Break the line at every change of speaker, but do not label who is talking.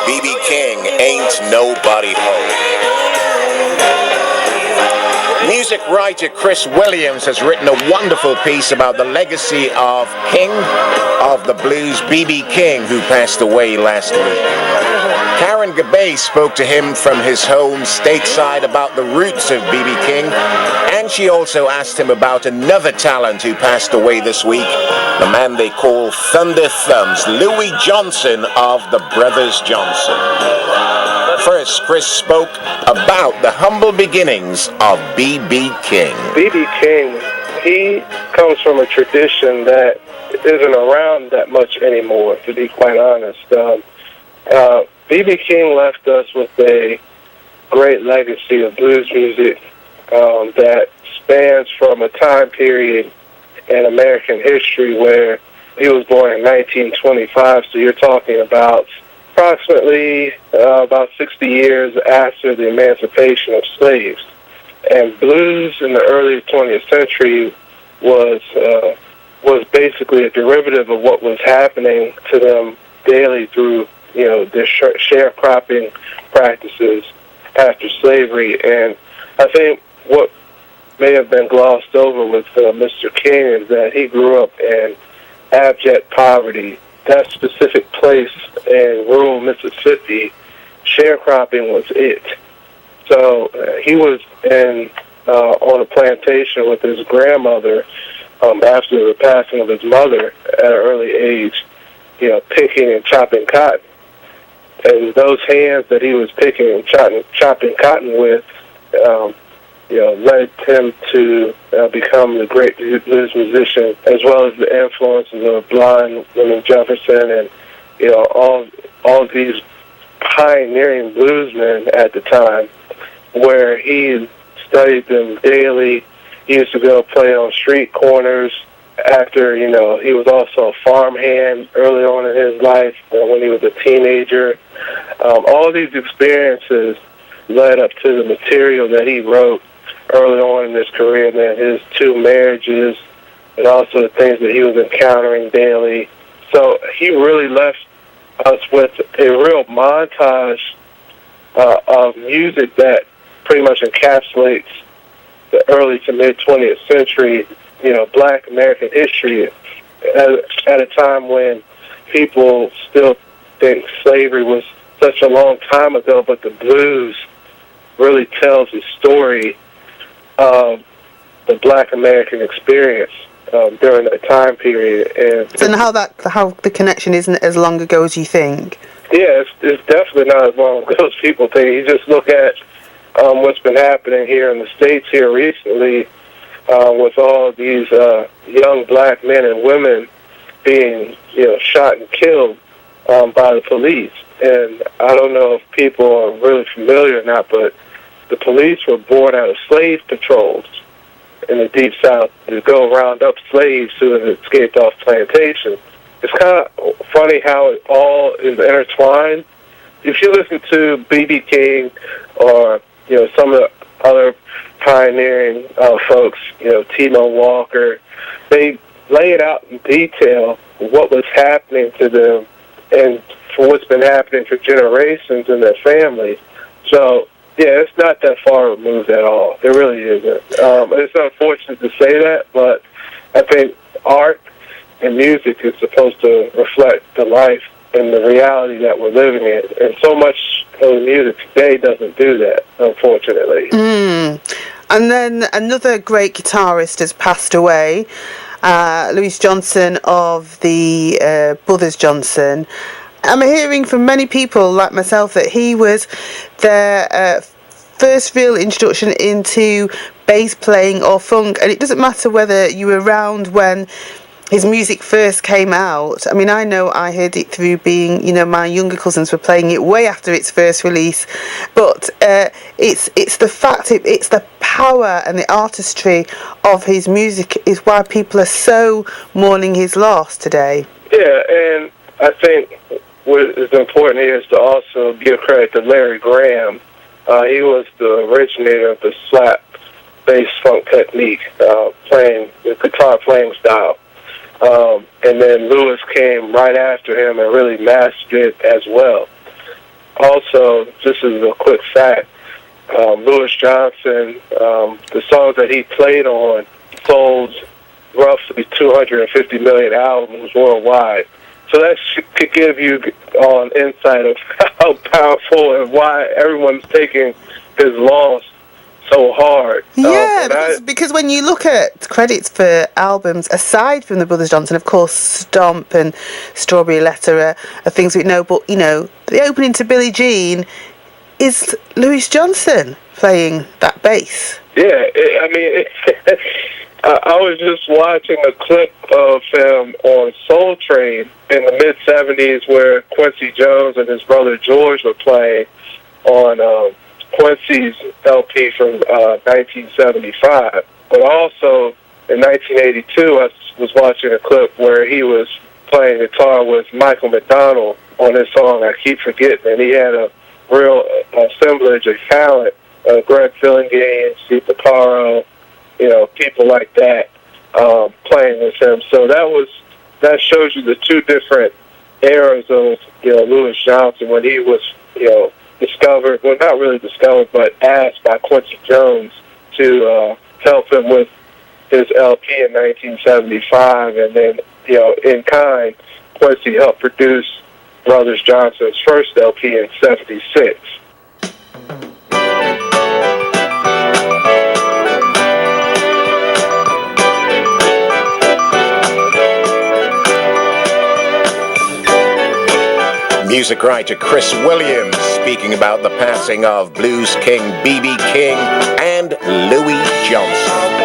B.B. King, Ain't Nobody Home. Music writer Chris Williams has written a wonderful piece about the legacy of King of the Blues, B.B. King, who passed away last week. Karen Gabay spoke to him from his home stateside about the roots of B.B. King, and she also asked him about another talent who passed away this week, the man they call Thunder Thumbs, Louis Johnson of the Brothers Johnson. First, Chris spoke about the humble beginnings of B.B. King.
B.B. King, he comes from a tradition that isn't around that much anymore, to be quite honest. B.B. King left us with a great legacy of blues music that spans from a time period in American history where he was born in 1925, so you're talking about approximately about 60 years after the emancipation of slaves. And blues in the early 20th century was basically a derivative of what was happening to them daily through, their sharecropping practices after slavery. And I think what may have been glossed over with Mr. King is that he grew up in abject poverty. That specific place in rural Mississippi, sharecropping was it. So he was on a plantation with his grandmother after the passing of his mother at an early age, picking and chopping cotton. And those hands that he was picking and chopping cotton with, led him to become the great blues musician, as well as the influences of Blind Willie Jefferson and all these pioneering bluesmen at the time, where he studied them daily. He used to go play on street corners. After, he was also a farmhand early on in his life when he was a teenager. All these experiences led up to the material that he wrote early on in his career, then his 2 marriages, and also the things that he was encountering daily. So he really left us with a real montage of music that pretty much encapsulates the early to mid-20th century, Black American history at a time when people still think slavery was such a long time ago, but the blues really tells the story of the Black American experience during that time period. And
how the connection isn't as long ago as you think?
Yeah, it's definitely not as long ago as people think. You just look at what's been happening here in the States here recently with all these young Black men and women being shot and killed by the police. And I don't know if people are really familiar or not, but the police were born out of slave patrols in the Deep South to go round up slaves who had escaped off plantations. It's kind of funny how it all is intertwined. If you listen to B.B. King or some of the other pioneering folks, T.Mo Walker, they lay it out in detail what was happening to them and for what's been happening for generations in their families. So, yeah, it's not that far removed at all. It really isn't. It's unfortunate to say that, but I think art and music is supposed to reflect the life and the reality that we're living in. And so much of the music today doesn't do that, unfortunately.
And then another great guitarist has passed away, Louis Johnson of the Brothers Johnson. I'm hearing from many people like myself that he was their first real introduction into bass playing or funk, and it doesn't matter whether you were around when his music first came out. I mean, I know I heard it through being, my younger cousins were playing it way after its first release, but it's the fact, it's the power and the artistry of his music is why people are so mourning his loss today.
Yeah, and I think what is important here is to also give credit to Larry Graham. He was the originator of the slap bass funk technique, playing the guitar playing style. And then Louis came right after him and really mastered it as well. also, just as a quick fact, Louis Johnson, the songs that he played on sold roughly 250 million albums worldwide. So that could give you an insight of how powerful and why everyone's taking his loss so hard.
Yeah, because when you look at credits for albums, aside from the Brothers Johnson, of course, Stomp and Strawberry Letter are things we know, but, the opening to Billie Jean is Louis Johnson playing that bass.
Yeah, I was just watching a clip of him on Soul Train in the mid-'70s where Quincy Jones and his brother George were playing on Quincy's LP from 1975. But also in 1982, I was watching a clip where he was playing guitar with Michael McDonald on his song I Keep Forgetting, and he had a real assemblage of talent, Greg Phillinganes, Steve Porcaro, people like that playing with him. So that shows you the two different eras of Louis Johnson when he was discovered, well, not really discovered, but asked by Quincy Jones to help him with his LP in 1975, and then in kind, Quincy helped produce Brothers Johnson's first LP in '76.
Music writer Chris Williams speaking about the passing of blues king B.B. King and Louis Johnson.